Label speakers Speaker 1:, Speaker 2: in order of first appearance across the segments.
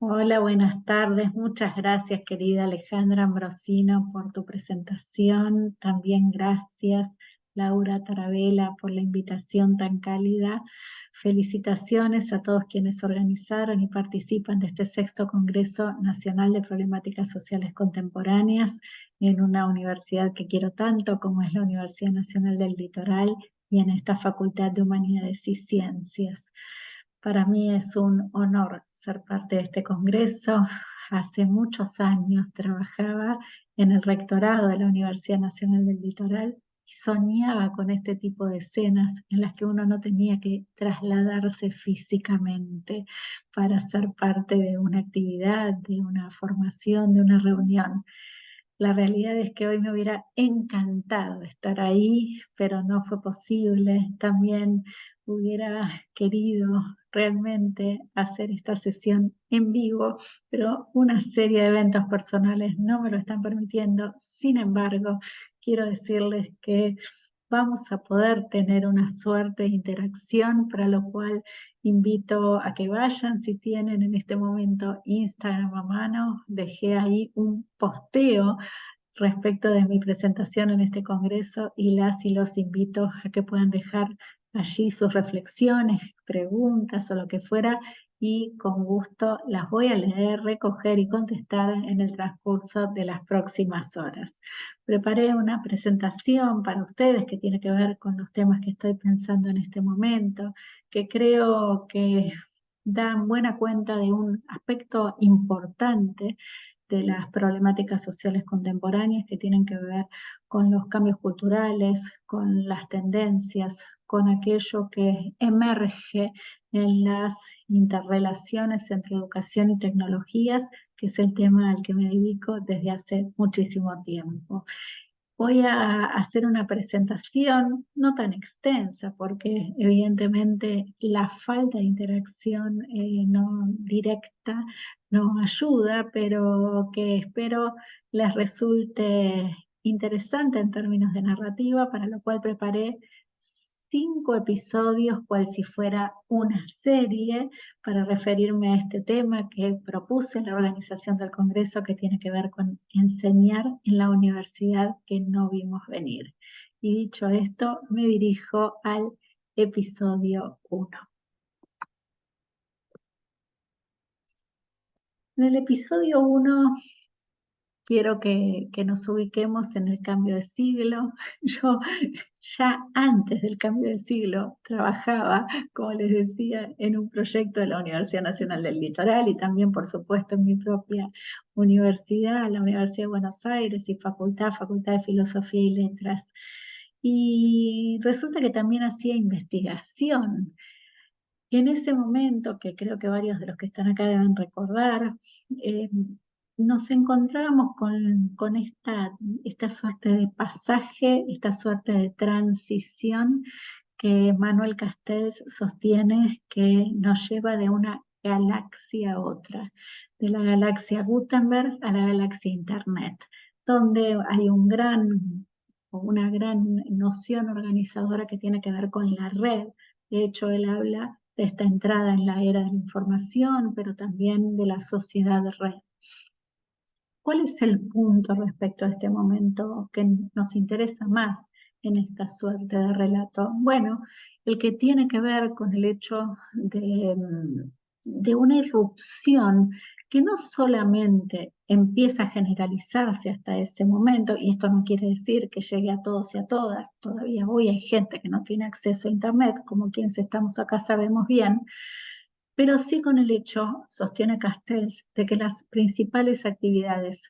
Speaker 1: Hola, buenas tardes. Muchas gracias, querida Alejandra Ambrosino, por tu presentación. También gracias, Laura Tarabella, por la invitación tan cálida. Felicitaciones a todos quienes organizaron y participan de este sexto Congreso Nacional de Problemáticas Sociales Contemporáneas en una universidad que quiero tanto como es la Universidad Nacional del Litoral y en esta Facultad de Humanidades y Ciencias. Para mí es un honor ser parte de este congreso. Hace muchos años trabajaba en el rectorado de la Universidad Nacional del Litoral y soñaba con este tipo de escenas en las que uno no tenía que trasladarse físicamente para ser parte de una actividad, de una formación, de una reunión. La realidad es que hoy me hubiera encantado estar ahí, pero no fue posible. También hubiera querido realmente hacer esta sesión en vivo, pero una serie de eventos personales no me lo están permitiendo. Sin embargo, quiero decirles que vamos a poder tener una suerte de interacción, para lo cual invito a que vayan, si tienen en este momento Instagram a mano. Dejé ahí un posteo respecto de mi presentación en este congreso y las y los invito a que puedan dejar allí sus reflexiones, preguntas o lo que fuera, y con gusto las voy a leer, recoger y contestar en el transcurso de las próximas horas. Preparé una presentación para ustedes que tiene que ver con los temas que estoy pensando en este momento, que creo que dan buena cuenta de un aspecto importante de las problemáticas sociales contemporáneas que tienen que ver con los cambios culturales, con las tendencias, con aquello que emerge en las interrelaciones entre educación y tecnologías, que es el tema al que me dedico desde hace muchísimo tiempo. Voy a hacer una presentación no tan extensa porque evidentemente la falta de interacción no directa no ayuda, pero que espero les resulte interesante en términos de narrativa, para lo cual preparé 5 episodios, cual si fuera una serie, para referirme a este tema que propuse en la organización del Congreso, que tiene que ver con enseñar en la universidad que no vimos venir. Y dicho esto, me dirijo al episodio 1. En el episodio 1 quiero que nos ubiquemos en el cambio de siglo. Yo ya antes del cambio de siglo trabajaba, como les decía, en un proyecto de la Universidad Nacional del Litoral y también, por supuesto, en mi propia universidad, la Universidad de Buenos Aires y Facultad de Filosofía y Letras. Y resulta que también hacía investigación. Y en ese momento, que creo que varios de los que están acá deben recordar, eh, nos encontramos con esta suerte de pasaje, esta suerte de transición que Manuel Castells sostiene, que nos lleva de una galaxia a otra, de la galaxia Gutenberg a la galaxia Internet, donde hay una gran noción organizadora que tiene que ver con la red. De hecho, él habla de esta entrada en la era de la información, pero también de la sociedad red. ¿Cuál es el punto respecto a este momento que nos interesa más en esta suerte de relato? Bueno, el que tiene que ver con el hecho de una irrupción que no solamente empieza a generalizarse hasta ese momento, y esto no quiere decir que llegue a todos y a todas, todavía hoy hay gente que no tiene acceso a Internet, como quienes estamos acá sabemos bien, pero sí con el hecho, sostiene Castells, de que las principales actividades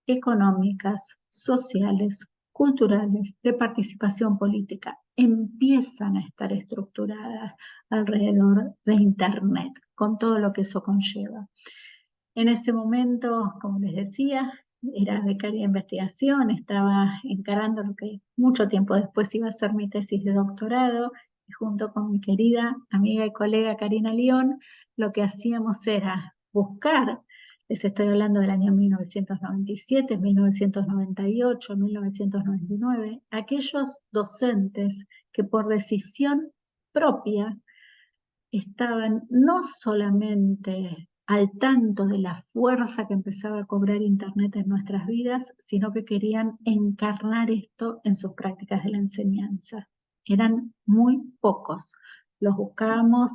Speaker 1: económicas, sociales, culturales, de participación política, empiezan a estar estructuradas alrededor de Internet, con todo lo que eso conlleva. En ese momento, como les decía, era becaria de investigación, estaba encarando lo que mucho tiempo después iba a ser mi tesis de doctorado, y junto con mi querida amiga y colega Karina León, lo que hacíamos era buscar, les estoy hablando del año 1997, 1998, 1999, aquellos docentes que por decisión propia estaban no solamente al tanto de la fuerza que empezaba a cobrar Internet en nuestras vidas, sino que querían encarnar esto en sus prácticas de la enseñanza. Eran muy pocos. Los buscábamos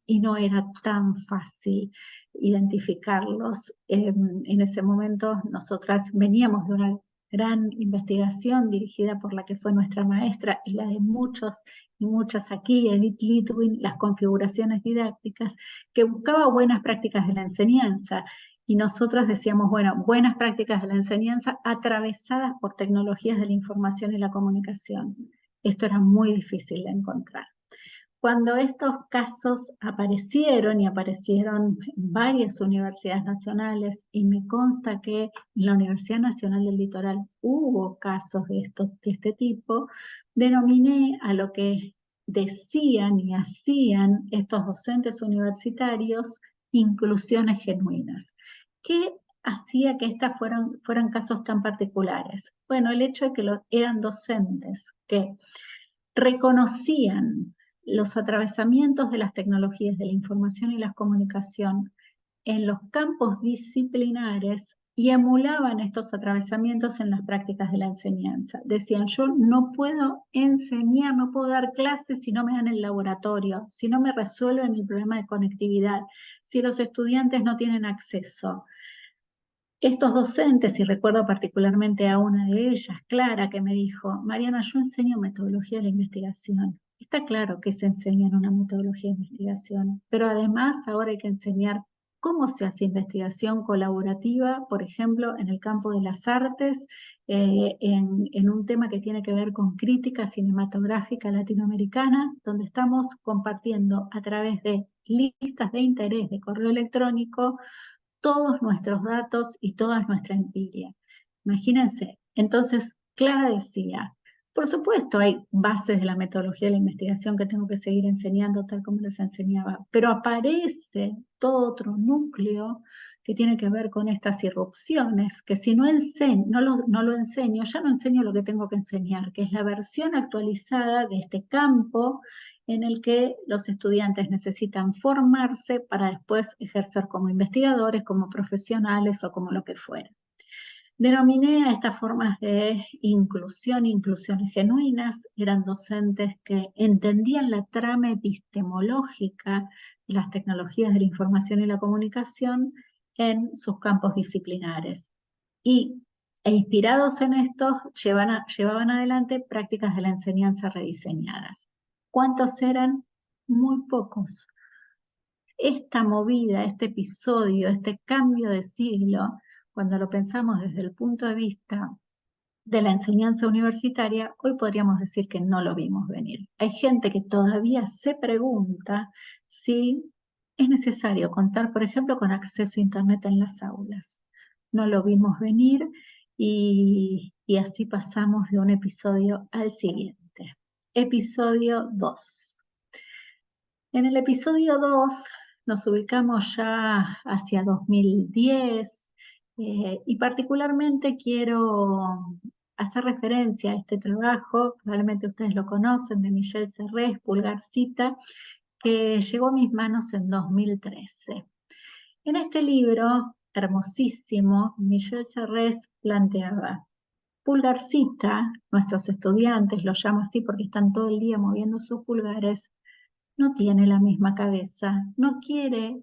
Speaker 1: y no era tan fácil identificarlos. En ese momento nosotras veníamos de una gran investigación dirigida por la que fue nuestra maestra y la de muchos y muchas aquí, Edith Litwin, las configuraciones didácticas, que buscaba buenas prácticas de la enseñanza. Y nosotros decíamos, bueno, buenas prácticas de la enseñanza atravesadas por tecnologías de la información y la comunicación. Esto era muy difícil de encontrar. Cuando estos casos aparecieron y aparecieron en varias universidades nacionales, y me consta que en la Universidad Nacional del Litoral hubo casos de este tipo, denominé a lo que decían y hacían estos docentes universitarios inclusiones genuinas. ¿Qué hacía que estas fueran casos tan particulares? Bueno, el hecho de que eran docentes que reconocían los atravesamientos de las tecnologías de la información y la comunicación en los campos disciplinares y emulaban estos atravesamientos en las prácticas de la enseñanza. Decían, yo no puedo enseñar, no puedo dar clases si no me dan el laboratorio, si no me resuelven el problema de conectividad, si los estudiantes no tienen acceso. Estos docentes, y recuerdo particularmente a una de ellas, Clara, que me dijo, Mariana, yo enseño metodología de la investigación. Está claro que se enseña en una metodología de investigación, pero además ahora hay que enseñar cómo se hace investigación colaborativa, por ejemplo, en el campo de las artes, en un tema que tiene que ver con crítica cinematográfica latinoamericana, donde estamos compartiendo a través de listas de interés de correo electrónico todos nuestros datos y toda nuestra empiria. Imagínense, entonces Clara decía, por supuesto hay bases de la metodología de la investigación que tengo que seguir enseñando tal como les enseñaba, pero aparece todo otro núcleo que tiene que ver con estas irrupciones, que si no lo enseño, ya no enseño lo que tengo que enseñar, que es la versión actualizada de este campo en el que los estudiantes necesitan formarse para después ejercer como investigadores, como profesionales o como lo que fuera. Denominé a estas formas de inclusiones genuinas, eran docentes que entendían la trama epistemológica de las tecnologías de la información y la comunicación en sus campos disciplinares. E inspirados en estos, llevaban adelante prácticas de la enseñanza rediseñadas. ¿Cuántos eran? Muy pocos. Esta movida, este episodio, este cambio de siglo, cuando lo pensamos desde el punto de vista de la enseñanza universitaria, hoy podríamos decir que no lo vimos venir. Hay gente que todavía se pregunta si es necesario contar, por ejemplo, con acceso a Internet en las aulas. No lo vimos venir y así pasamos de un episodio al siguiente. Episodio 2. En el episodio 2 nos ubicamos ya hacia 2010 y particularmente quiero hacer referencia a este trabajo, probablemente ustedes lo conocen, de Michel Serres, Pulgarcita, que llegó a mis manos en 2013. En este libro, hermosísimo, Michel Serres planteaba: Pulgarcita, nuestros estudiantes lo llamo así porque están todo el día moviendo sus pulgares, no tiene la misma cabeza, no quiere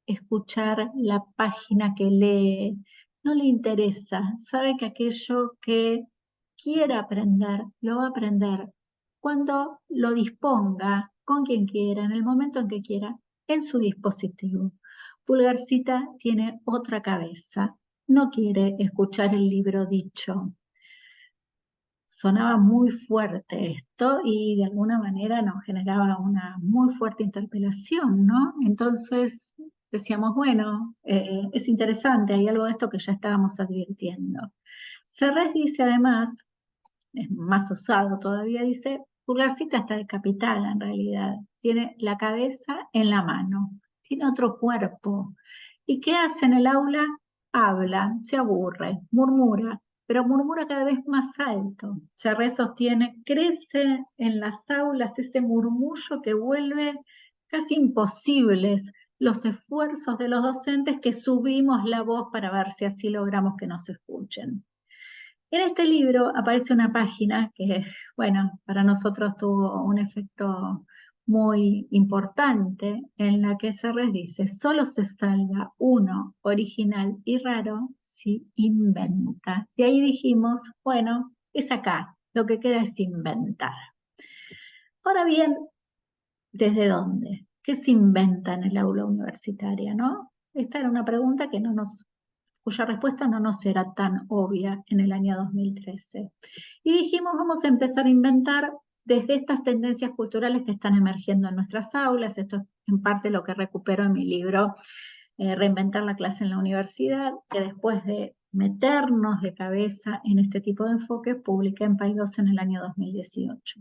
Speaker 1: escuchar la página que lee, no le interesa, sabe que aquello que quiera aprender, lo va a aprender cuando lo disponga, con quien quiera, en el momento en que quiera, en su dispositivo. Pulgarcita tiene otra cabeza, no quiere escuchar el libro dicho. Sonaba muy fuerte esto y de alguna manera nos generaba una muy fuerte interpelación, ¿no? Entonces decíamos, bueno, es interesante, hay algo de esto que ya estábamos advirtiendo. Serres dice además, es más osado todavía, dice, Pulgarcita está decapitada en realidad, tiene la cabeza en la mano, tiene otro cuerpo. ¿Y qué hace en el aula? Habla, se aburre, murmura, pero murmura cada vez más alto. Serres sostiene, crece en las aulas ese murmullo que vuelve casi imposibles los esfuerzos de los docentes que subimos la voz para ver si así logramos que nos escuchen. En este libro aparece una página que, bueno, para nosotros tuvo un efecto muy importante, en la que Serres dice: solo se salva uno original y raro si inventa. Y ahí dijimos, bueno, es acá, lo que queda es inventar. Ahora bien, ¿desde dónde? ¿Qué se inventa en el aula universitaria, no? Esta era una pregunta cuya respuesta no nos era tan obvia en el año 2013. Y dijimos, vamos a empezar a inventar desde estas tendencias culturales que están emergiendo en nuestras aulas. Esto es en parte lo que recupero en mi libro, Reinventar la clase en la universidad, que después de meternos de cabeza en este tipo de enfoques, publiqué en País 2 en el año 2018.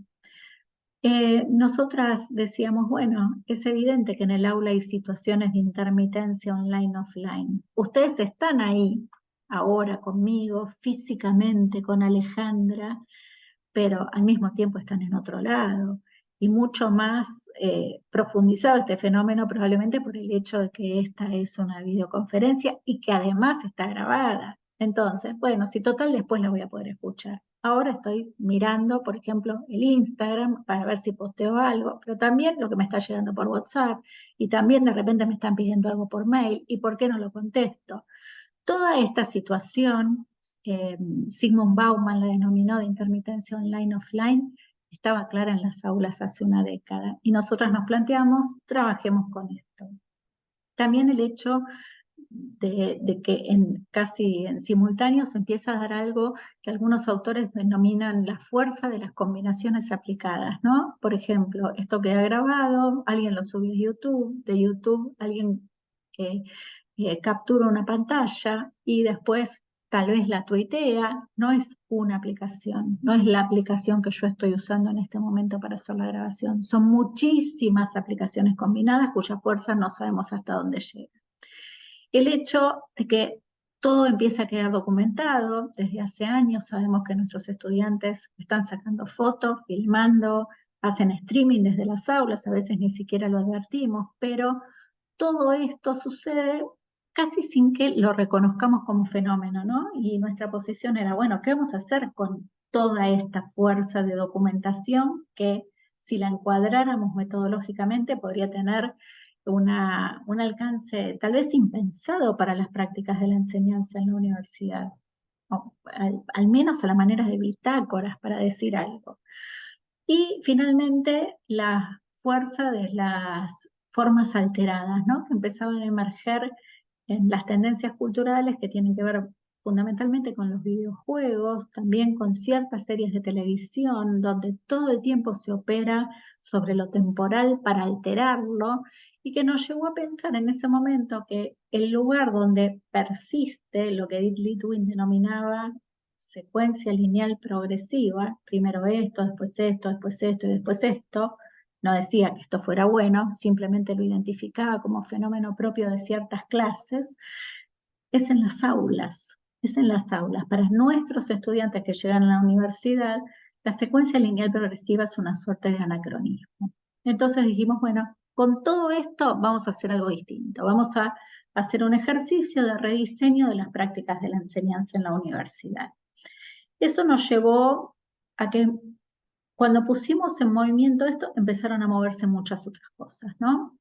Speaker 1: Nosotras decíamos, bueno, es evidente que en el aula hay situaciones de intermitencia online-offline. Ustedes están ahí ahora conmigo, físicamente, con Alejandra, pero al mismo tiempo están en otro lado. Y mucho más profundizado este fenómeno probablemente por el hecho de que esta es una videoconferencia y que además está grabada. Entonces, bueno, si total después la voy a poder escuchar. Ahora estoy mirando, por ejemplo, el Instagram para ver si posteo algo, pero también lo que me está llegando por WhatsApp, y también de repente me están pidiendo algo por mail, y ¿por qué no lo contesto? Toda esta situación, Zygmunt Bauman la denominó de intermitencia online-offline, estaba clara en las aulas hace una década, y nosotras nos planteamos, trabajemos con esto. También el hecho de que casi en simultáneo se empieza a dar algo que algunos autores denominan la fuerza de las combinaciones aplicadas, ¿no? Por ejemplo, esto queda grabado, alguien lo sube a YouTube, de YouTube alguien captura una pantalla y después tal vez la tuitea. No es una aplicación, no es la aplicación que yo estoy usando en este momento para hacer la grabación, son muchísimas aplicaciones combinadas cuya fuerza no sabemos hasta dónde llega. El hecho de que todo empieza a quedar documentado desde hace años, sabemos que nuestros estudiantes están sacando fotos, filmando, hacen streaming desde las aulas, a veces ni siquiera lo advertimos, pero todo esto sucede casi sin que lo reconozcamos como fenómeno, ¿no? Y nuestra posición era, bueno, ¿qué vamos a hacer con toda esta fuerza de documentación que, si la encuadráramos metodológicamente, podría tener un alcance tal vez impensado para las prácticas de la enseñanza en la universidad, o al menos a la manera de bitácoras, para decir algo? Y finalmente la fuerza de las formas alteradas, ¿no? Que empezaban a emerger en las tendencias culturales que tienen que ver fundamentalmente con los videojuegos, también con ciertas series de televisión, donde todo el tiempo se opera sobre lo temporal para alterarlo, y que nos llevó a pensar en ese momento que el lugar donde persiste lo que Edith Litwin denominaba secuencia lineal progresiva, primero esto, después esto, después esto y después esto, no decía que esto fuera bueno, simplemente lo identificaba como fenómeno propio de ciertas clases, es en las aulas, es en las aulas. Para nuestros estudiantes que llegan a la universidad, la secuencia lineal progresiva es una suerte de anacronismo. Entonces dijimos, bueno, con todo esto vamos a hacer algo distinto, vamos a hacer un ejercicio de rediseño de las prácticas de la enseñanza en la universidad. Eso nos llevó a que cuando pusimos en movimiento esto, empezaron a moverse muchas otras cosas, ¿no?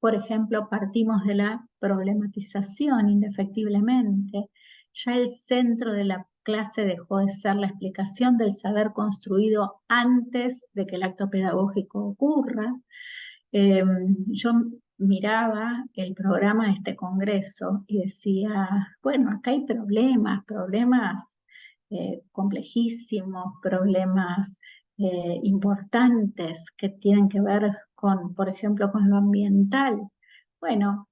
Speaker 1: Por ejemplo, partimos de la problematización indefectiblemente. Ya el centro de la clase dejó de ser la explicación del saber construido antes de que el acto pedagógico ocurra. Yo miraba el programa de este congreso y decía, bueno, acá hay problemas complejísimos, problemas importantes que tienen que ver con, por ejemplo, con lo ambiental. Bueno,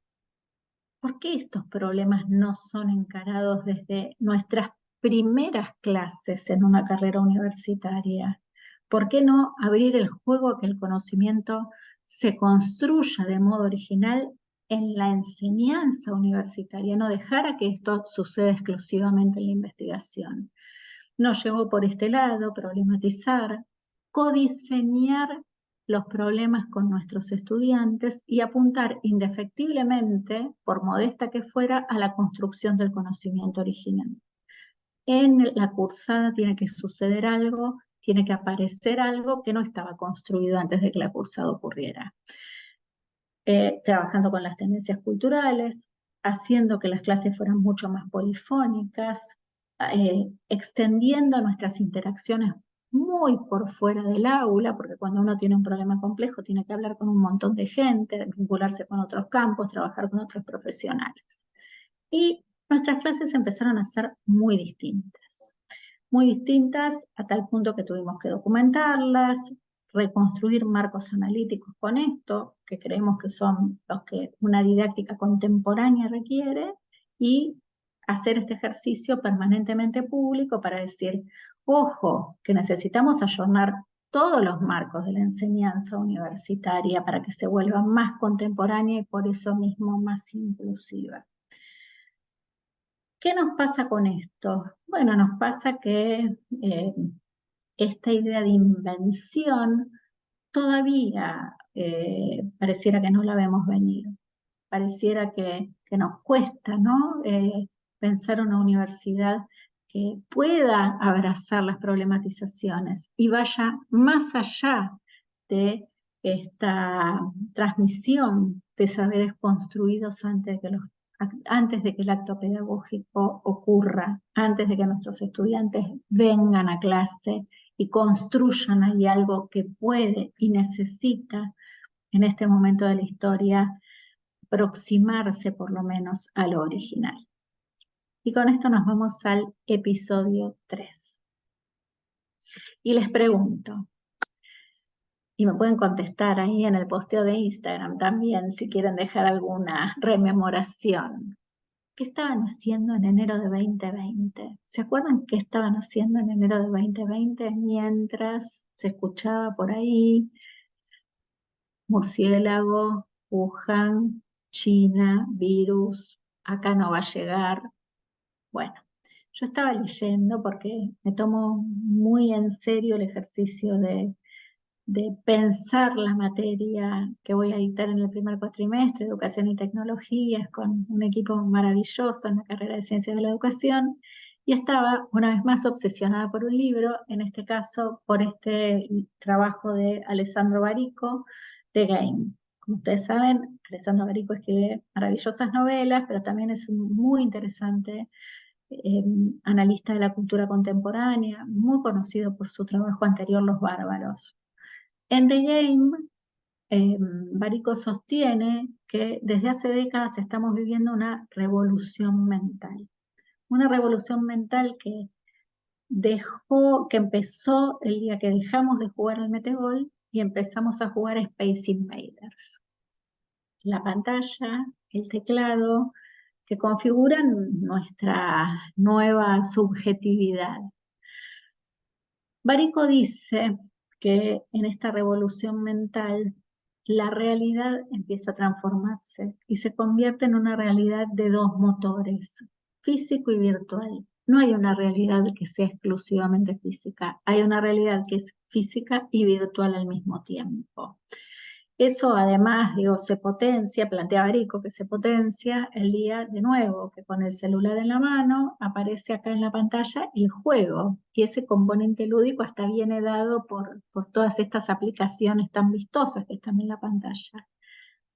Speaker 1: ¿por qué estos problemas no son encarados desde nuestras primeras clases en una carrera universitaria? ¿Por qué no abrir el juego a que el conocimiento se construya de modo original en la enseñanza universitaria? No dejar a que esto suceda exclusivamente en la investigación. Nos llevó por este lado, problematizar, codiseñar los problemas con nuestros estudiantes y apuntar indefectiblemente, por modesta que fuera, a la construcción del conocimiento original. En la cursada tiene que suceder algo, tiene que aparecer algo que no estaba construido antes de que la cursada ocurriera. Trabajando con las tendencias culturales, haciendo que las clases fueran mucho más polifónicas, extendiendo nuestras interacciones muy por fuera del aula, porque cuando uno tiene un problema complejo tiene que hablar con un montón de gente, vincularse con otros campos, trabajar con otros profesionales. Y nuestras clases empezaron a ser muy distintas a tal punto que tuvimos que documentarlas, reconstruir marcos analíticos con esto, que creemos que son los que una didáctica contemporánea requiere, y hacer este ejercicio permanentemente público para decir, ojo, que necesitamos ayornar todos los marcos de la enseñanza universitaria para que se vuelva más contemporánea y por eso mismo más inclusiva. ¿Qué nos pasa con esto? Bueno, nos pasa que esta idea de invención todavía pareciera que no la vemos venir. Pareciera que nos cuesta, ¿no? Pensar una universidad que pueda abrazar las problematizaciones y vaya más allá de esta transmisión de saberes construidos antes de que el acto pedagógico ocurra, antes de que nuestros estudiantes vengan a clase y construyan ahí algo que puede y necesita en este momento de la historia aproximarse por lo menos a lo original. Y con esto nos vamos al episodio 3. Y les pregunto, y me pueden contestar ahí en el posteo de Instagram también si quieren dejar alguna rememoración. ¿Qué estaban haciendo en enero de 2020? ¿Se acuerdan qué estaban haciendo en enero de 2020 mientras se escuchaba por ahí murciélago, Wuhan, China, virus, acá no va a llegar? Bueno, yo estaba leyendo porque me tomo muy en serio el ejercicio de pensar la materia que voy a dictar en el primer cuatrimestre, Educación y Tecnologías, con un equipo maravilloso en la carrera de Ciencias de la Educación, y estaba una vez más obsesionada por un libro, en este caso por este trabajo de Alessandro Barico, The Game. Como ustedes saben, Alessandro Barico escribe maravillosas novelas, pero también es muy interesante analista de la cultura contemporánea, muy conocido por su trabajo anterior, Los Bárbaros. En The Game, Barico sostiene que desde hace décadas estamos viviendo una revolución mental. Una revolución mental que empezó el día que dejamos de jugar al metegol y empezamos a jugar a Space Invaders. La pantalla, el teclado, que configuran nuestra nueva subjetividad. Barico dice que en esta revolución mental la realidad empieza a transformarse y se convierte en una realidad de dos motores, físico y virtual. No hay una realidad que sea exclusivamente física, hay una realidad que es física y virtual al mismo tiempo. Eso además, digo, se potencia, plantea Barico que se potencia el día de nuevo, que con el celular en la mano aparece acá en la pantalla el juego, y ese componente lúdico hasta viene dado por todas estas aplicaciones tan vistosas que están en la pantalla.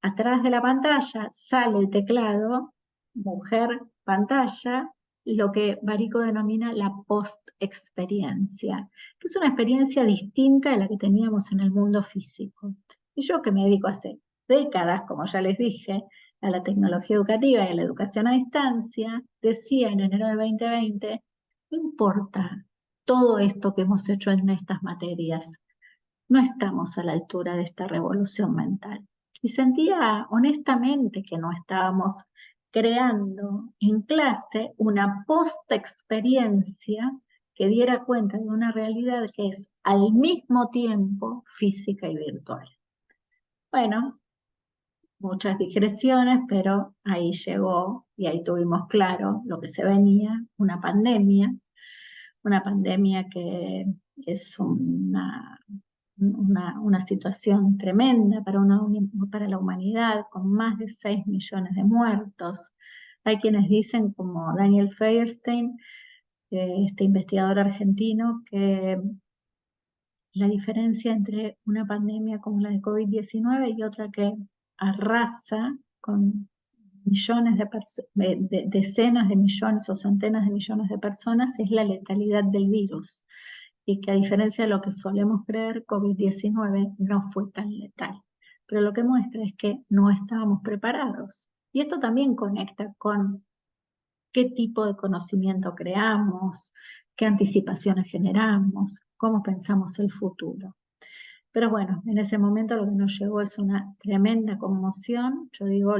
Speaker 1: Atrás de la pantalla sale el teclado, mujer, pantalla, lo que Barico denomina la post-experiencia, que es una experiencia distinta de la que teníamos en el mundo físico. Y yo que me dedico hace décadas, como ya les dije, a la tecnología educativa y a la educación a distancia, decía en enero de 2020, no importa todo esto que hemos hecho en estas materias, no estamos a la altura de esta revolución mental. Y sentía honestamente que no estábamos creando en clase una post-experiencia que diera cuenta de una realidad que es al mismo tiempo física y virtual. Bueno, muchas digresiones, pero ahí llegó y ahí tuvimos claro lo que se venía, una pandemia que es una situación tremenda para la humanidad, con más de 6 millones de muertos. Hay quienes dicen, como Daniel Feuerstein, este investigador argentino, que la diferencia entre una pandemia como la de COVID-19 y otra que arrasa con millones decenas de millones o centenas de millones de personas es la letalidad del virus. Y que a diferencia de lo que solemos creer, COVID-19 no fue tan letal. Pero lo que muestra es que no estábamos preparados. Y esto también conecta con qué tipo de conocimiento creamos, qué anticipaciones generamos, cómo pensamos el futuro. Pero bueno, en ese momento lo que nos llegó es una tremenda conmoción, yo digo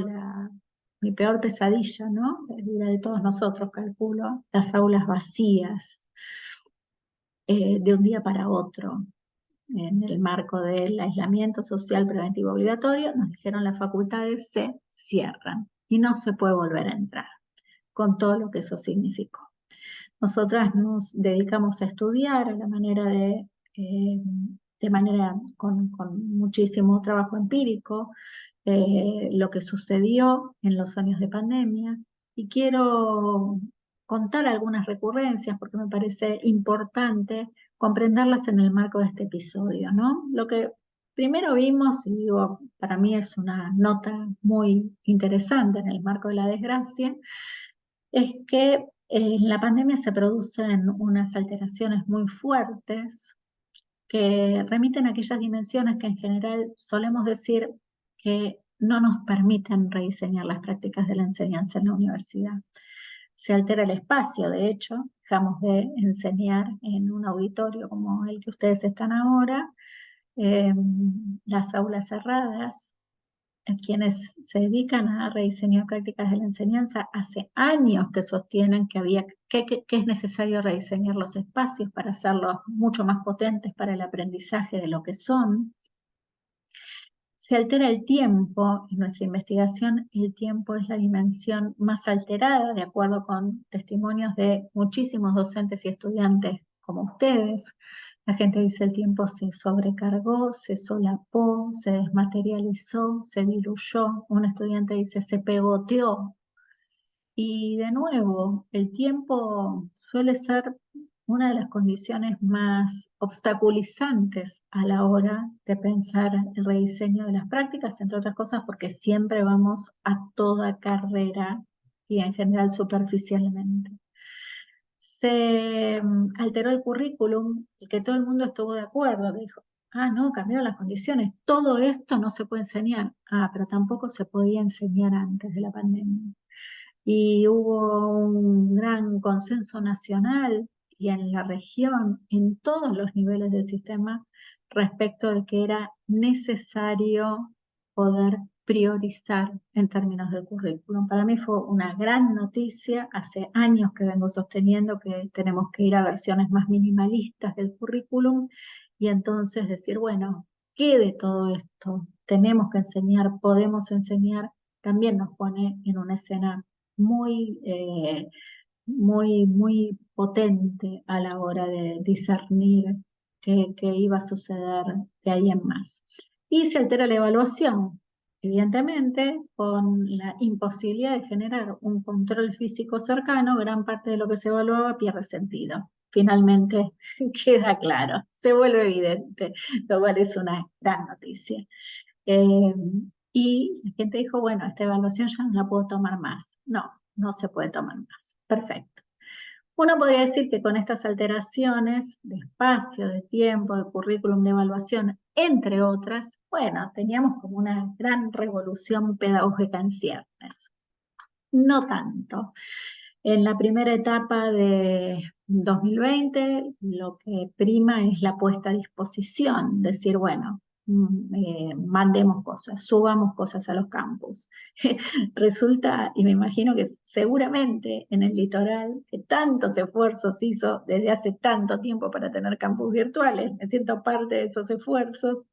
Speaker 1: mi peor pesadilla, ¿no? La de todos nosotros, calculo, las aulas vacías, de un día para otro, en el marco del aislamiento social preventivo obligatorio, nos dijeron las facultades se cierran y no se puede volver a entrar, con todo lo que eso significó. Nosotras nos dedicamos a estudiar a la manera de manera con muchísimo trabajo empírico, lo que sucedió en los años de pandemia, y quiero contar algunas recurrencias porque me parece importante comprenderlas en el marco de este episodio, ¿no? Lo que primero vimos, y digo, para mí es una nota muy interesante en el marco de la desgracia, es que en la pandemia se producen unas alteraciones muy fuertes que remiten a aquellas dimensiones que en general solemos decir que no nos permiten rediseñar las prácticas de la enseñanza en la universidad. Se altera el espacio, de hecho, dejamos de enseñar en un auditorio como el que ustedes están ahora, las aulas cerradas. Quienes se dedican a rediseñar prácticas de la enseñanza hace años que sostienen que es necesario rediseñar los espacios para hacerlos mucho más potentes para el aprendizaje de lo que son. Se altera el tiempo. En nuestra investigación, el tiempo es la dimensión más alterada, de acuerdo con testimonios de muchísimos docentes y estudiantes como ustedes. La gente dice el tiempo se sobrecargó, se solapó, se desmaterializó, se diluyó. Un estudiante dice se pegoteó. Y de nuevo, el tiempo suele ser una de las condiciones más obstaculizantes a la hora de pensar el rediseño de las prácticas, entre otras cosas porque siempre vamos a toda carrera y en general superficialmente. Se alteró el currículum y que todo el mundo estuvo de acuerdo, dijo, no, cambiaron las condiciones, todo esto no se puede enseñar. Pero tampoco se podía enseñar antes de la pandemia. Y hubo un gran consenso nacional y en la región, en todos los niveles del sistema, respecto de que era necesario poder priorizar en términos del currículum. Para mí fue una gran noticia. Hace años que vengo sosteniendo que tenemos que ir a versiones más minimalistas del currículum y entonces decir, bueno, ¿qué de todo esto tenemos que enseñar, podemos enseñar? También nos pone en una escena muy, muy potente a la hora de discernir qué iba a suceder de ahí en más. Y se altera la evaluación, evidentemente, con la imposibilidad de generar un control físico cercano, gran parte de lo que se evaluaba pierde sentido. Finalmente queda claro, se vuelve evidente, lo cual es una gran noticia. Y la gente dijo, bueno, esta evaluación ya no la puedo tomar más. No, no se puede tomar más. Perfecto. Uno podría decir que con estas alteraciones de espacio, de tiempo, de currículum, de evaluación, entre otras, bueno, teníamos como una gran revolución pedagógica en ciernes. No tanto. En la primera etapa de 2020, lo que prima es la puesta a disposición, decir, bueno, mandemos cosas, subamos cosas a los campus. Resulta, y me imagino que seguramente en el litoral, que tantos esfuerzos hizo desde hace tanto tiempo para tener campus virtuales, me siento parte de esos esfuerzos,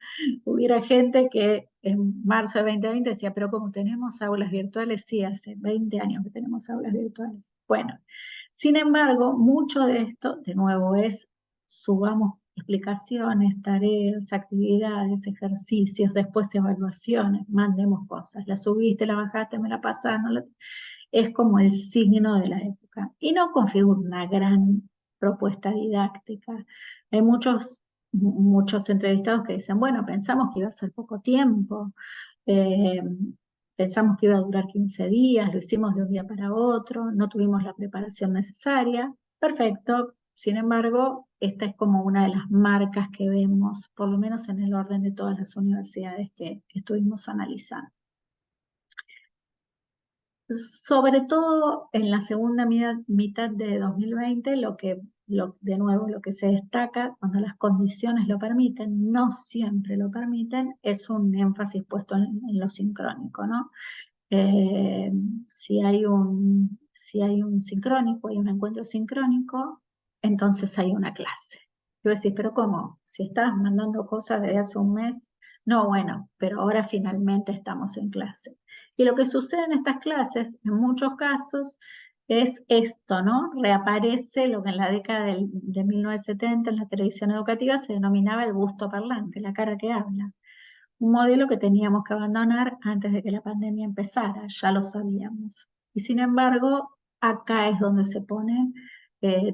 Speaker 1: hubiera gente que en marzo de 2020 decía, pero como tenemos aulas virtuales, sí, hace 20 años que tenemos aulas virtuales. Bueno, sin embargo, mucho de esto, de nuevo, es subamos explicaciones, tareas, actividades, ejercicios, después evaluaciones, mandemos cosas. La subiste, la bajaste, me la pasás, no la... Es como el signo de la época. Y no configura una gran propuesta didáctica. Hay muchos entrevistados que dicen, bueno, pensamos que iba a ser poco tiempo, eh, pensamos que iba a durar 15 días, lo hicimos de un día para otro, no tuvimos la preparación necesaria. Perfecto. Sin embargo, esta es como una de las marcas que vemos, por lo menos en el orden de todas las universidades que estuvimos analizando. Sobre todo en la segunda mitad de 2020, de nuevo, lo que se destaca cuando las condiciones lo permiten, no siempre lo permiten, es un énfasis puesto en lo sincrónico, ¿no? Eh, si hay un sincrónico, hay un encuentro sincrónico, entonces hay una clase. Y vos decís, pero ¿cómo? Si estabas mandando cosas desde hace un mes, no, bueno, pero ahora finalmente estamos en clase. Y lo que sucede en estas clases, en muchos casos, es esto, ¿no? Reaparece lo que en la década de 1970 en la televisión educativa se denominaba el busto parlante, la cara que habla. Un modelo que teníamos que abandonar antes de que la pandemia empezara, ya lo sabíamos. Y sin embargo, acá es donde se pone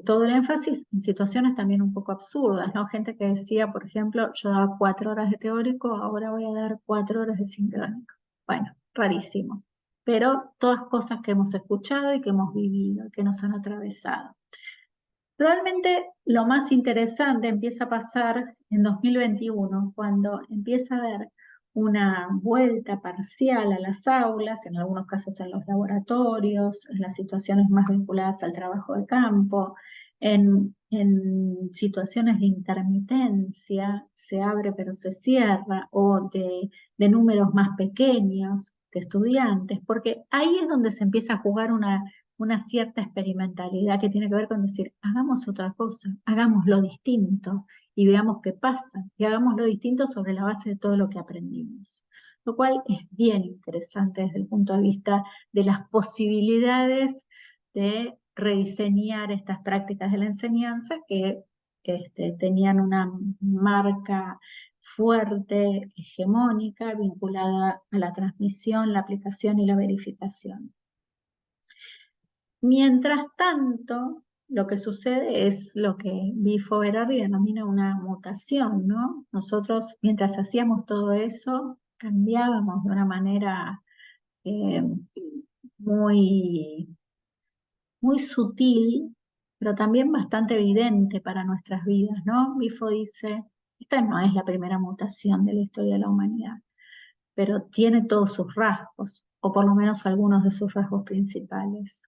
Speaker 1: todo el énfasis en situaciones también un poco absurdas, ¿no? Gente que decía, por ejemplo, yo daba 4 horas de teórico, ahora voy a dar 4 horas de sincrónico. Bueno, rarísimo. Pero todas cosas que hemos escuchado y que hemos vivido, que nos han atravesado. Probablemente lo más interesante empieza a pasar en 2021, cuando empieza a haber una vuelta parcial a las aulas, en algunos casos en los laboratorios, en las situaciones más vinculadas al trabajo de campo, en situaciones de intermitencia, se abre pero se cierra, o de números más pequeños que estudiantes, porque ahí es donde se empieza a jugar una cierta experimentalidad que tiene que ver con decir, hagamos otra cosa, hagámoslo distinto y veamos qué pasa, y hagámoslo distinto sobre la base de todo lo que aprendimos. Lo cual es bien interesante desde el punto de vista de las posibilidades de rediseñar estas prácticas de la enseñanza que tenían una marca fuerte, hegemónica, vinculada a la transmisión, la aplicación y la verificación. Mientras tanto, lo que sucede es lo que Bifo Berardi denomina una mutación, ¿no? Nosotros, mientras hacíamos todo eso, cambiábamos de una manera eh, muy, muy sutil, pero también bastante evidente para nuestras vidas, ¿no? Bifo dice, esta no es la primera mutación de la historia de la humanidad, pero tiene todos sus rasgos, o por lo menos algunos de sus rasgos principales.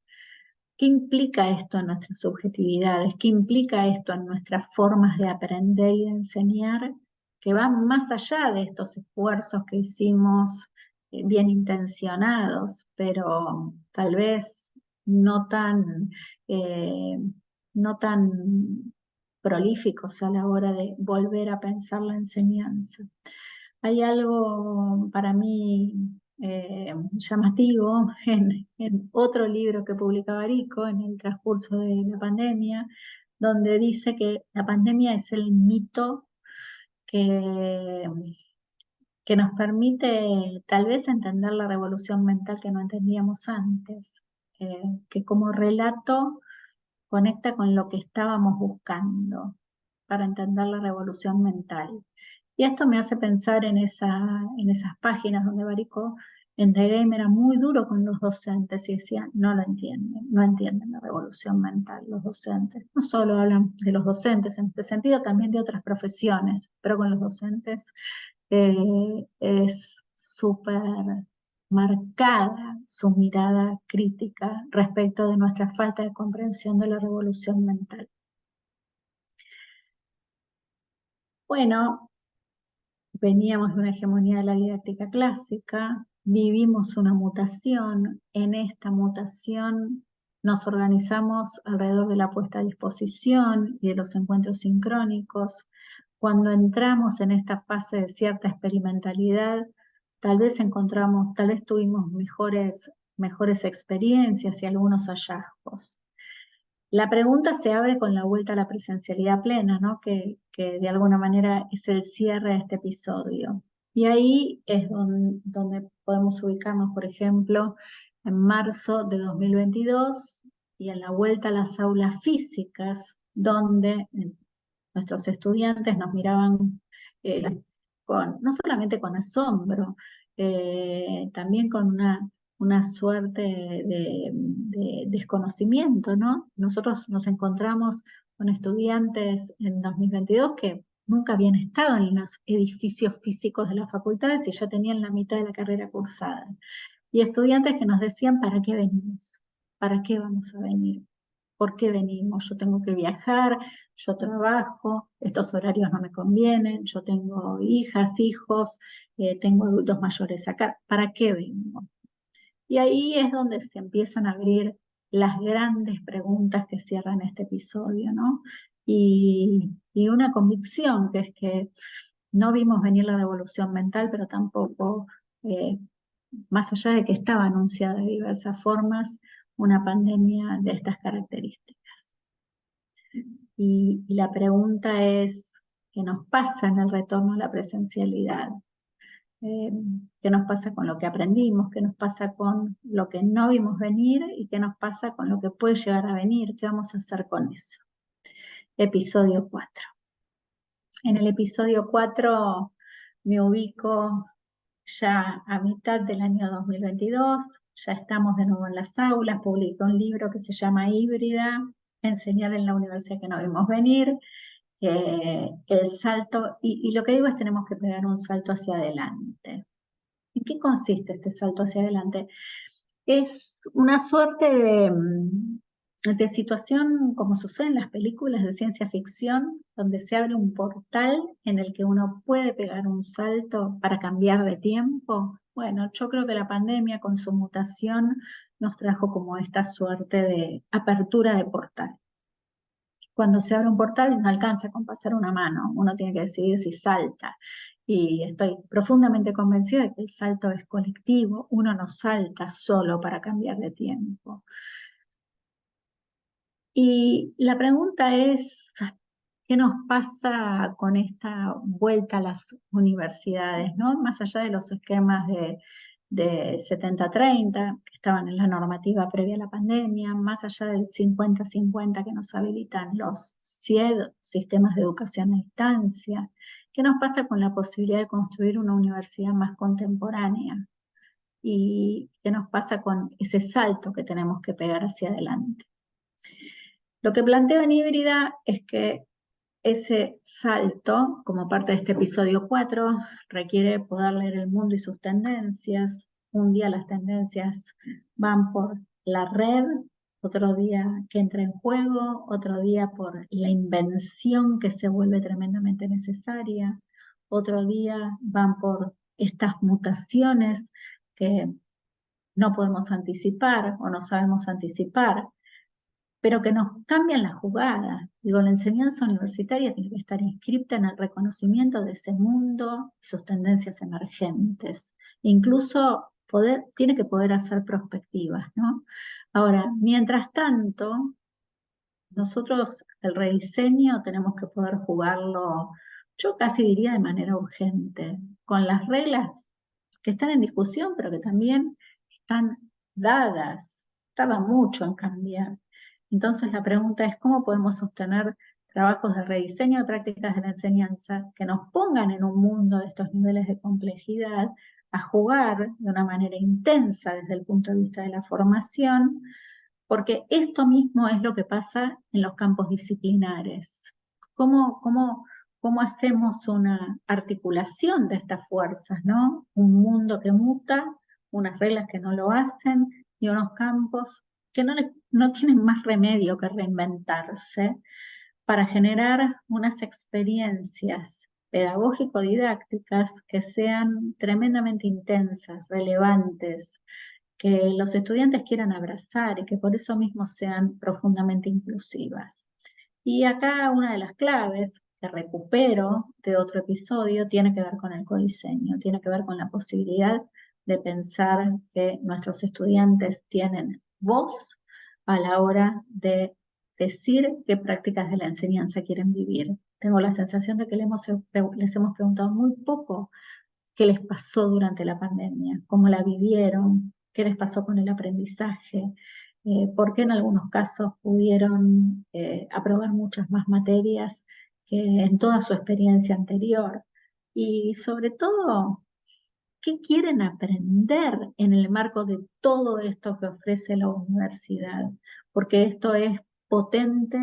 Speaker 1: ¿Qué implica esto en nuestras subjetividades? ¿Qué implica esto en nuestras formas de aprender y de enseñar? Que van más allá de estos esfuerzos que hicimos bien intencionados, pero tal vez no tan, eh, no tan prolíficos a la hora de volver a pensar la enseñanza. Hay algo para mí llamativo en otro libro que publica Barico en el transcurso de la pandemia, donde dice que la pandemia es el mito que, que nos permite tal vez entender la revolución mental que no entendíamos antes, que como relato conecta con lo que estábamos buscando para entender la revolución mental. Y esto me hace pensar en esas páginas donde Barico en The Game era muy duro con los docentes y decía, no lo entienden, no entienden la revolución mental los docentes. No solo hablan de los docentes en este sentido, también de otras profesiones, pero con los docentes es súper marcada su mirada crítica respecto de nuestra falta de comprensión de la revolución mental. Bueno, veníamos de una hegemonía de la didáctica clásica, vivimos una mutación, en esta mutación nos organizamos alrededor de la puesta a disposición y de los encuentros sincrónicos. Cuando entramos en esta fase de cierta experimentalidad, tal vez tuvimos mejores experiencias y algunos hallazgos. La pregunta se abre con la vuelta a la presencialidad plena, ¿no? Que de alguna manera es el cierre de este episodio. Y ahí es donde podemos ubicarnos, por ejemplo, en marzo de 2022 y en la vuelta a las aulas físicas, donde nuestros estudiantes nos miraban no solamente con asombro, también con una suerte de desconocimiento, ¿no? Nosotros nos encontramos con estudiantes en 2022 que nunca habían estado en los edificios físicos de las facultades y ya tenían la mitad de la carrera cursada. Y estudiantes que nos decían, ¿para qué venimos? ¿Para qué vamos a venir? ¿Por qué venimos? Yo tengo que viajar, yo trabajo, estos horarios no me convienen, yo tengo hijas, hijos, tengo adultos mayores acá, ¿para qué venimos? Y ahí es donde se empiezan a abrir las grandes preguntas que cierran este episodio, ¿no? Y una convicción que es que no vimos venir la revolución mental, pero tampoco, más allá de que estaba anunciada de diversas formas, una pandemia de estas características. Y la pregunta es, ¿qué nos pasa en el retorno a la presencialidad? Eh, ¿Qué nos pasa con lo que aprendimos? ¿Qué nos pasa con lo que no vimos venir? ¿Y qué nos pasa con lo que puede llegar a venir? ¿Qué vamos a hacer con eso? Episodio 4. En el episodio 4 me ubico ya a mitad del año 2022, ya estamos de nuevo en las aulas, publiqué un libro que se llama Híbrida, enseñar en la universidad que no vimos venir, el salto, y lo que digo es tenemos que pegar un salto hacia adelante. ¿En qué consiste este salto hacia adelante? Es una suerte de situación como sucede en las películas de ciencia ficción, donde se abre un portal en el que uno puede pegar un salto para cambiar de tiempo. Bueno, yo creo que la pandemia con su mutación nos trajo como esta suerte de apertura de portal. Cuando se abre un portal no alcanza con pasar una mano, uno tiene que decidir si salta. Y estoy profundamente convencida de que el salto es colectivo, uno no salta solo para cambiar de tiempo. Y la pregunta es, ¿qué nos pasa con esta vuelta a las universidades, ¿no? Más allá de los esquemas de 70-30 que estaban en la normativa previa a la pandemia, más allá del 50-50 que nos habilitan los sistemas de educación a distancia, ¿qué nos pasa con la posibilidad de construir una universidad más contemporánea? ¿Y qué nos pasa con ese salto que tenemos que pegar hacia adelante? Lo que planteo en Híbrida es que ese salto, como parte de este episodio 4, requiere poder leer el mundo y sus tendencias. Un día las tendencias van por la red, otro día que entra en juego, otro día por la invención que se vuelve tremendamente necesaria, otro día van por estas mutaciones que no podemos anticipar o no sabemos anticipar, pero que nos cambian la jugada. Digo, la enseñanza universitaria tiene que estar inscripta en el reconocimiento de ese mundo, sus tendencias emergentes. Incluso tiene que poder hacer perspectivas, ¿no? Ahora, mientras tanto, nosotros el rediseño tenemos que poder jugarlo, yo casi diría de manera urgente, con las reglas que están en discusión, pero que también están dadas, tarda mucho en cambiar. Entonces la pregunta es cómo podemos sostener trabajos de rediseño de prácticas de la enseñanza que nos pongan en un mundo de estos niveles de complejidad a jugar de una manera intensa desde el punto de vista de la formación, porque esto mismo es lo que pasa en los campos disciplinares. ¿Cómo hacemos una articulación de estas fuerzas, ¿no? Un mundo que muta, unas reglas que no lo hacen y unos campos que no tienen más remedio que reinventarse para generar unas experiencias pedagógico-didácticas que sean tremendamente intensas, relevantes, que los estudiantes quieran abrazar y que por eso mismo sean profundamente inclusivas. Y acá una de las claves que recupero de otro episodio tiene que ver con el codiseño, tiene que ver con la posibilidad de pensar que nuestros estudiantes tienen voz a la hora de decir qué prácticas de la enseñanza quieren vivir. Tengo la sensación de que les hemos preguntado muy poco qué les pasó durante la pandemia, cómo la vivieron, qué les pasó con el aprendizaje, por qué en algunos casos pudieron aprobar muchas más materias que en toda su experiencia anterior. Y sobre todo, ¿qué quieren aprender en el marco de todo esto que ofrece la universidad? Porque esto es potente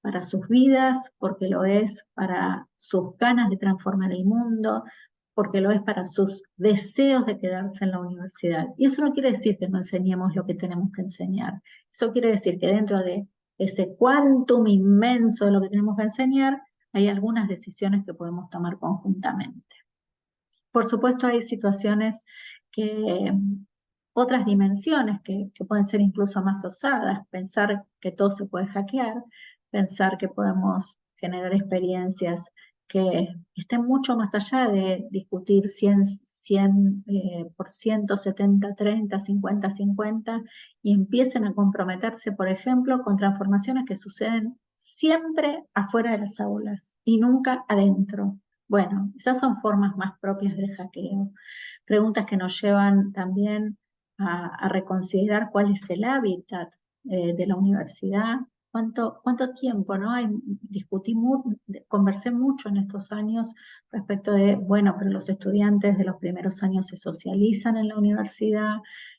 Speaker 1: para sus vidas, porque lo es para sus ganas de transformar el mundo, porque lo es para sus deseos de quedarse en la universidad. Y eso no quiere decir que no enseñemos lo que tenemos que enseñar. Eso quiere decir que dentro de ese quantum inmenso de lo que tenemos que enseñar, hay algunas decisiones que podemos tomar conjuntamente. Por supuesto, hay situaciones que, otras dimensiones que pueden ser incluso más osadas, pensar que todo se puede hackear, pensar que podemos generar experiencias que estén mucho más allá de discutir 100%, 70-30, 50-50, y empiecen a comprometerse, por ejemplo, con transformaciones que suceden siempre afuera de las aulas y nunca adentro. Bueno, esas son formas más propias del hackeo. Preguntas que nos llevan también a reconsiderar cuál es el hábitat de la universidad, cuánto tiempo, ¿no? Conversé mucho en estos años respecto de, bueno, pero los estudiantes de los primeros años se socializan en la universidad,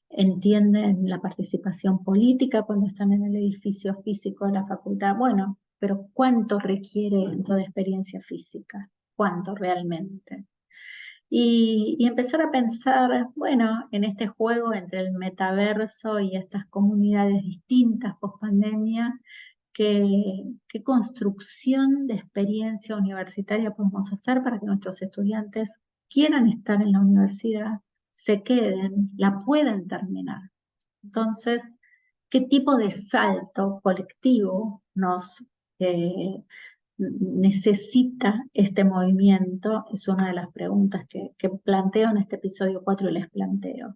Speaker 1: entienden la participación política cuando están en el edificio físico de la facultad. Bueno, pero ¿cuánto requiere esto de experiencia física? ¿Cuánto realmente? Y empezar a pensar, bueno, en este juego entre el metaverso y estas comunidades distintas post pandemia, qué construcción de experiencia universitaria podemos hacer para que nuestros estudiantes quieran estar en la universidad, se queden, la puedan terminar. Entonces, ¿qué tipo de salto colectivo eh, necesita este movimiento? Es una de las preguntas que planteo en este episodio 4 y les planteo.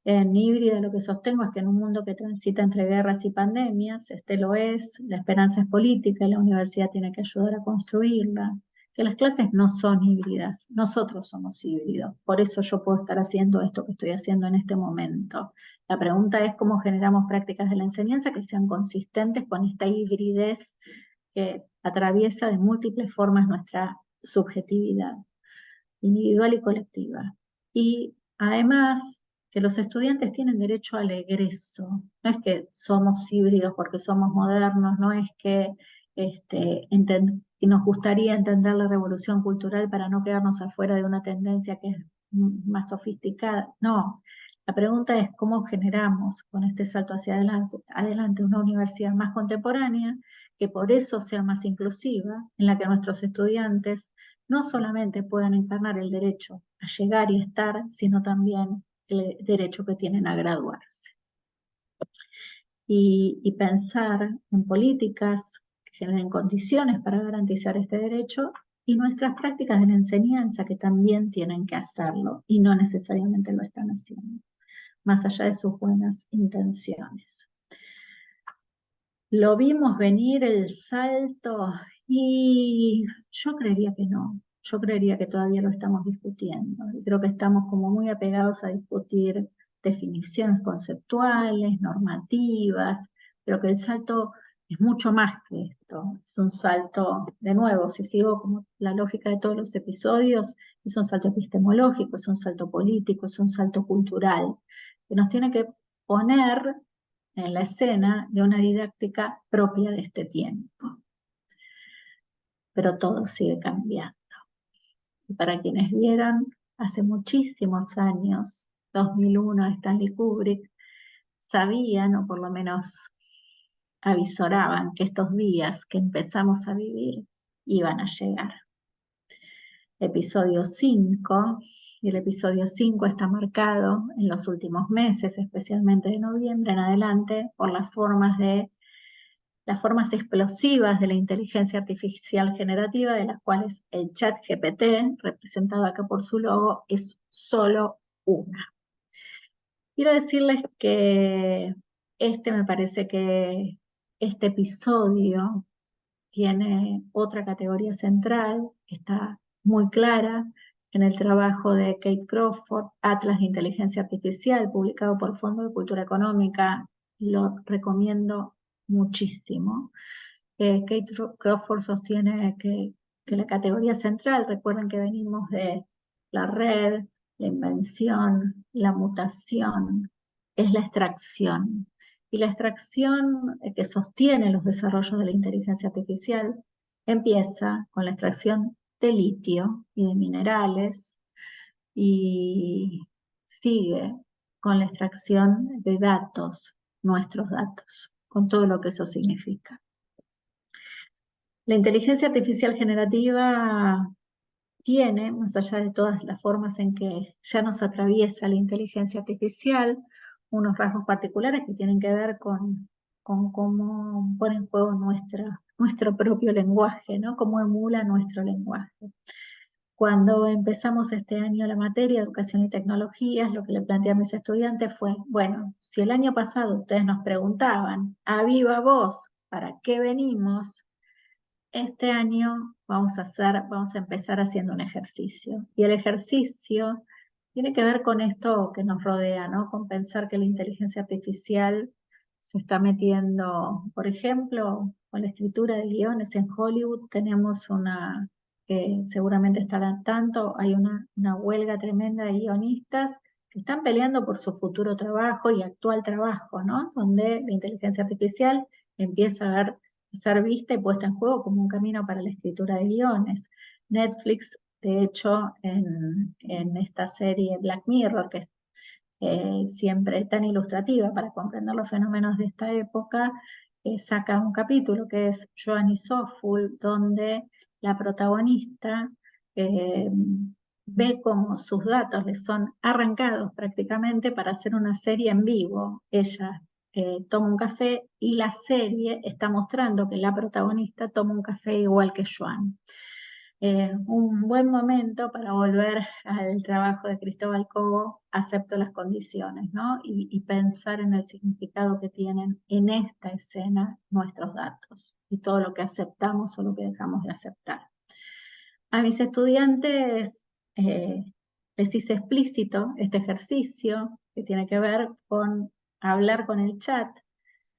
Speaker 1: En Híbrida lo que sostengo es que en un mundo que transita entre guerras y pandemias, este lo es, la esperanza es política y la universidad tiene que ayudar a construirla, que las clases no son híbridas, nosotros somos híbridos, por eso yo puedo estar haciendo esto que estoy haciendo en este momento. La pregunta es cómo generamos prácticas de la enseñanza que sean consistentes con esta hibridez que atraviesa de múltiples formas nuestra subjetividad individual y colectiva. Y además, que los estudiantes tienen derecho al egreso. No es que somos híbridos porque somos modernos, no es que nos gustaría entender la revolución cultural para no quedarnos afuera de una tendencia que es más sofisticada. No, la pregunta es cómo generamos con este salto hacia adelante una universidad más contemporánea, que por eso sea más inclusiva, en la que nuestros estudiantes no solamente puedan encarnar el derecho a llegar y estar, sino también el derecho que tienen a graduarse. Y pensar en políticas que generen condiciones para garantizar este derecho y nuestras prácticas de la enseñanza que también tienen que hacerlo y no necesariamente lo están haciendo, más allá de sus buenas intenciones. ¿Lo vimos venir el salto? Y yo creería que no. Yo creería que todavía lo estamos discutiendo. Y creo que estamos como muy apegados a discutir definiciones conceptuales, normativas, pero que el salto es mucho más que esto. Es un salto, de nuevo, si sigo como la lógica de todos los episodios, es un salto epistemológico, es un salto político, es un salto cultural, que nos tiene que poner en la escena de una didáctica propia de este tiempo. Pero todo sigue cambiando. Y para quienes vieron hace muchísimos años, 2001, Stanley Kubrick, sabían, o por lo menos avisoraban, que estos días que empezamos a vivir iban a llegar. Episodio 5, y el episodio 5 está marcado en los últimos meses, especialmente de noviembre en adelante, por las formas explosivas de la inteligencia artificial generativa, de las cuales el chat GPT, representado acá por su logo, es solo una. Quiero decirles que me parece que este episodio tiene otra categoría central, está muy clara en el trabajo de Kate Crawford, Atlas de Inteligencia Artificial, publicado por el Fondo de Cultura Económica. Lo recomiendo muchísimo. Kate Crawford sostiene que la categoría central, recuerden que venimos de la red, la invención, la mutación, es la extracción. Y la extracción que sostiene los desarrollos de la inteligencia artificial empieza con la extracción de litio y de minerales y sigue con la extracción de datos, nuestros datos, con todo lo que eso significa. La inteligencia artificial generativa tiene, más allá de todas las formas en que ya nos atraviesa la inteligencia artificial, unos rasgos particulares que tienen que ver con cómo pone en juego nuestro propio lenguaje, ¿no? Cómo emula nuestro lenguaje. Cuando empezamos este año la materia Educación y Tecnologías, lo que le planteé a mis estudiantes fue, bueno, si el año pasado ustedes nos preguntaban, a viva voz, ¿para qué venimos? Este año vamos a empezar haciendo un ejercicio. Y el ejercicio tiene que ver con esto que nos rodea, ¿no? Con pensar que la inteligencia artificial se está metiendo, por ejemplo, con la escritura de guiones en Hollywood. Tenemos una, que seguramente estarán tanto, hay una huelga tremenda de guionistas que están peleando por su futuro trabajo y actual trabajo, ¿no? Donde la inteligencia artificial empieza a ser vista y puesta en juego como un camino para la escritura de guiones. Netflix, de hecho, en esta serie Black Mirror, que es siempre tan ilustrativa para comprender los fenómenos de esta época, saca un capítulo que es Joanny Soulful, donde la protagonista ve cómo sus datos le son arrancados prácticamente para hacer una serie en vivo. Ella toma un café y la serie está mostrando que la protagonista toma un café igual que Joan. Un buen momento para volver al trabajo de Cristóbal Cobo, acepto las condiciones, ¿no? Y pensar en el significado que tienen en esta escena nuestros datos y todo lo que aceptamos o lo que dejamos de aceptar. A mis estudiantes les hice explícito este ejercicio que tiene que ver con hablar con el chat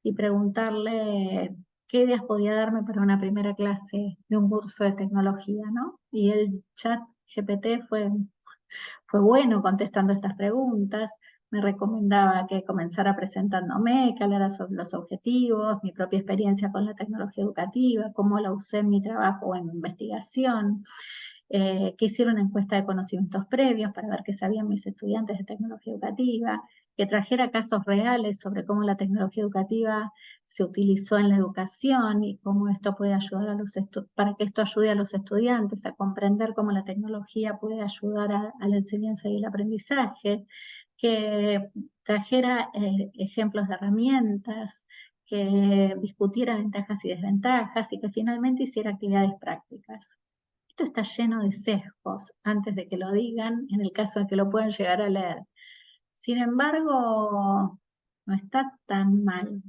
Speaker 1: y preguntarle qué ideas podía darme para una primera clase de un curso de tecnología, ¿no? Y el chat GPT fue bueno contestando estas preguntas, me recomendaba que comenzara presentándome, que hablara sobre los objetivos, mi propia experiencia con la tecnología educativa, cómo la usé en mi trabajo o en mi investigación, que hiciera una encuesta de conocimientos previos para ver qué sabían mis estudiantes de tecnología educativa, que trajera casos reales sobre cómo la tecnología educativa se utilizó en la educación y cómo esto puede ayudar a para que esto ayude a los estudiantes a comprender cómo la tecnología puede ayudar a la enseñanza y el aprendizaje, que trajera ejemplos de herramientas, que discutiera ventajas y desventajas y que finalmente hiciera actividades prácticas. Esto está lleno de sesgos antes de que lo digan, en el caso de que lo puedan llegar a leer. Sin embargo, no está tan mal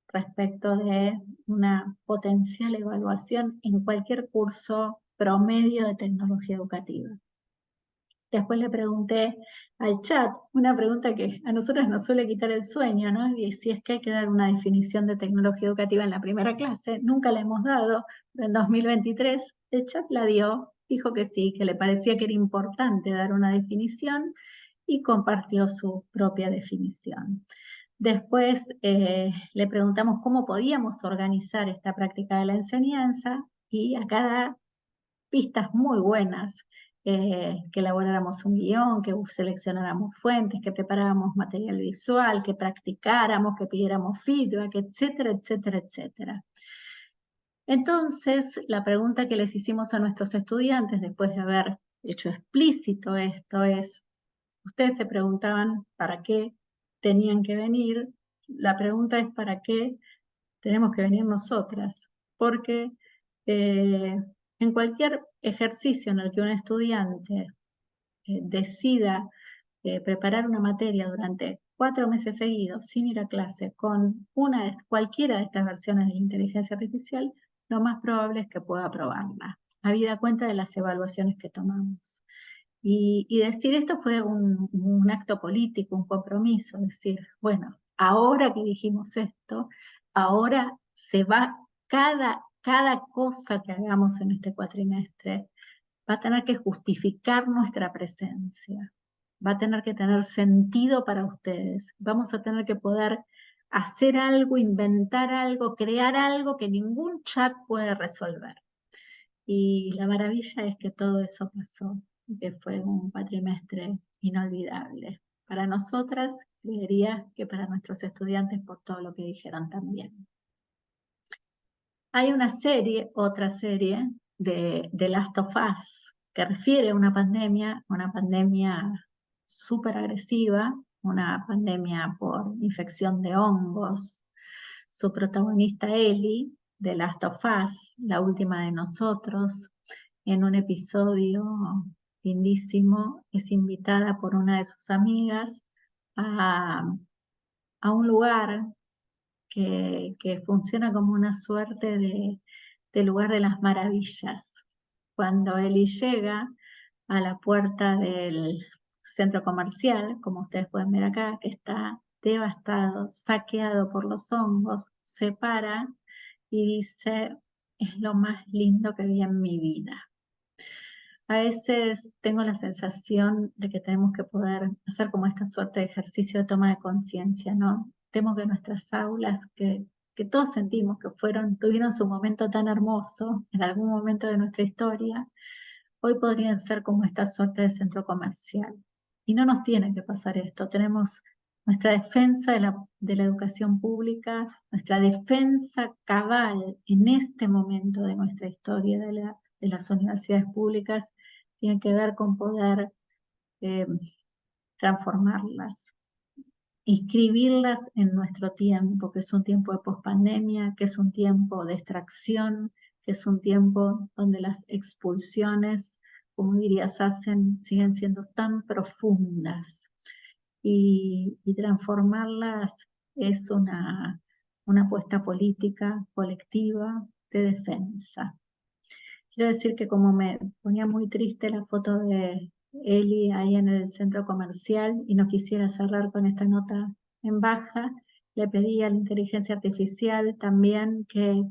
Speaker 1: respecto de una potencial evaluación en cualquier curso promedio de tecnología educativa. Después le pregunté al chat una pregunta que a nosotros nos suele quitar el sueño, ¿no? Y si es que hay que dar una definición de tecnología educativa en la primera clase, nunca la hemos dado, pero en 2023 el chat la dio, dijo que sí, que le parecía que era importante dar una definición y compartió su propia definición. Después le preguntamos cómo podíamos organizar esta práctica de la enseñanza y acá da pistas muy buenas, que elaboráramos un guión, que seleccionáramos fuentes, que preparáramos material visual, que practicáramos, que pidiéramos feedback, etcétera, etcétera, etcétera. Entonces, la pregunta que les hicimos a nuestros estudiantes después de haber hecho explícito esto es, ustedes se preguntaban para qué tenían que venir, la pregunta es para qué tenemos que venir nosotras, porque en cualquier ejercicio en el que un estudiante decida preparar una materia durante 4 meses seguidos sin ir a clase con cualquiera de estas versiones de la inteligencia artificial, lo más probable es que pueda aprobarla, habida cuenta de las evaluaciones que tomamos. Y decir esto fue un acto político, un compromiso, decir, bueno, ahora que dijimos esto, ahora se va cada cosa que hagamos en este cuatrimestre, va a tener que justificar nuestra presencia, va a tener que tener sentido para ustedes, vamos a tener que poder hacer algo, inventar algo, crear algo que ningún chat puede resolver. Y la maravilla es que todo eso pasó, que fue un cuatrimestre inolvidable. Para nosotras, creería que para nuestros estudiantes por todo lo que dijeron también. Hay una serie, otra serie, de Last of Us, que refiere a una pandemia súper agresiva, una pandemia por infección de hongos. Su protagonista Ellie, de Last of Us, la última de nosotros, en un episodio lindísimo, es invitada por una de sus amigas a un lugar que funciona como una suerte de lugar de las maravillas. Cuando Ellie llega a la puerta del centro comercial, como ustedes pueden ver acá, que está devastado, saqueado por los hongos, se para y dice, es lo más lindo que vi en mi vida. A veces tengo la sensación de que tenemos que poder hacer como esta suerte de ejercicio de toma de conciencia, ¿no? Temo que nuestras aulas, que todos sentimos que tuvieron su momento tan hermoso en algún momento de nuestra historia, hoy podrían ser como esta suerte de centro comercial. Y no nos tiene que pasar esto. Tenemos nuestra defensa de la educación pública, nuestra defensa cabal en este momento de nuestra historia de las universidades públicas, tiene que ver con poder transformarlas, inscribirlas en nuestro tiempo, que es un tiempo de pospandemia, que es un tiempo de extracción, que es un tiempo donde las expulsiones, como diría Sassen, siguen siendo tan profundas. Y transformarlas es una apuesta política colectiva de defensa. Quiero decir que como me ponía muy triste la foto de Eli ahí en el centro comercial y no quisiera cerrar con esta nota en baja, le pedí a la inteligencia artificial también que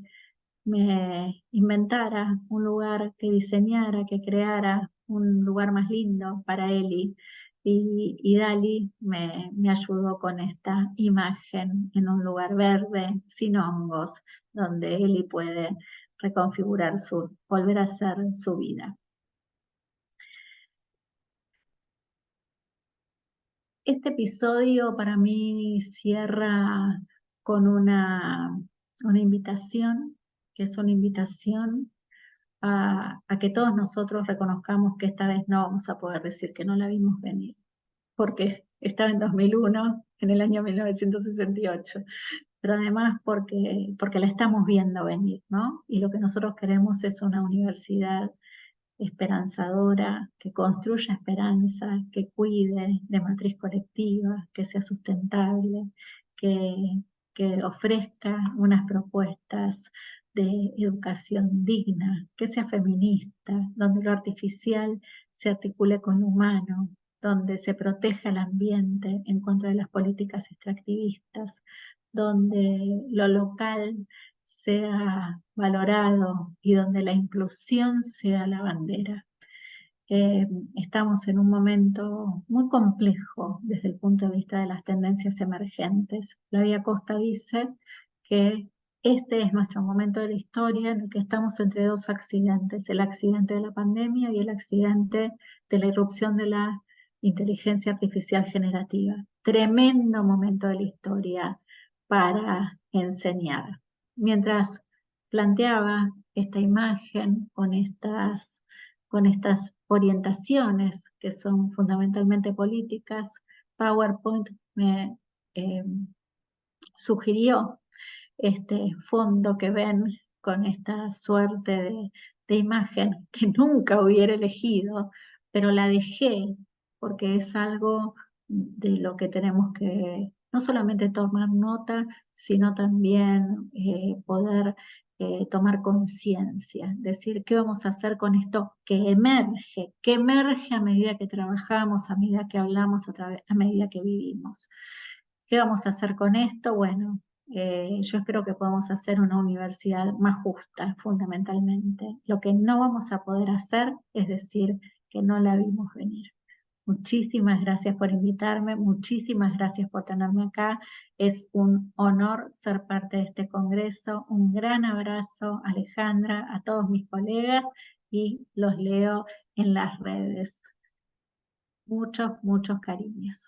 Speaker 1: me inventara un lugar, que diseñara, que creara un lugar más lindo para Eli. Y Dali me ayudó con esta imagen en un lugar verde, sin hongos, donde Eli puede reconfigurar volver a hacer su vida. Este episodio para mí cierra con una invitación, que es una invitación a que todos nosotros reconozcamos que esta vez no vamos a poder decir que no la vimos venir, porque estaba en 2001, en el año 1968, pero además porque la estamos viendo venir, ¿no? Y lo que nosotros queremos es una universidad esperanzadora, que construya esperanza, que cuide de matriz colectiva, que sea sustentable, que, que ofrezca unas propuestas de educación digna, que sea feminista, donde lo artificial se articule con lo humano, donde se proteja el ambiente en contra de las políticas extractivistas, donde lo local sea valorado y donde la inclusión sea la bandera. Estamos en un momento muy complejo desde el punto de vista de las tendencias emergentes. Flavia Costa dice que este es nuestro momento de la historia en el que estamos entre dos accidentes, el accidente de la pandemia y el accidente de la irrupción de la inteligencia artificial generativa. Tremendo momento de la historia para enseñar. Mientras planteaba esta imagen con estas orientaciones que son fundamentalmente políticas, PowerPoint me sugirió este fondo que ven con esta suerte de imagen que nunca hubiera elegido, pero la dejé porque es algo de lo que tenemos que no solamente tomar nota, sino también poder tomar conciencia, decir qué vamos a hacer con esto que emerge a medida que trabajamos, a medida que hablamos, a medida que vivimos. ¿Qué vamos a hacer con esto? Bueno, yo espero que podamos hacer una universidad más justa, fundamentalmente. Lo que no vamos a poder hacer es decir que no la vimos venir. Muchísimas gracias por invitarme, muchísimas gracias por tenerme acá. Es un honor ser parte de este congreso. Un gran abrazo, Alejandra, a todos mis colegas y los leo en las redes. Muchos, muchos cariños.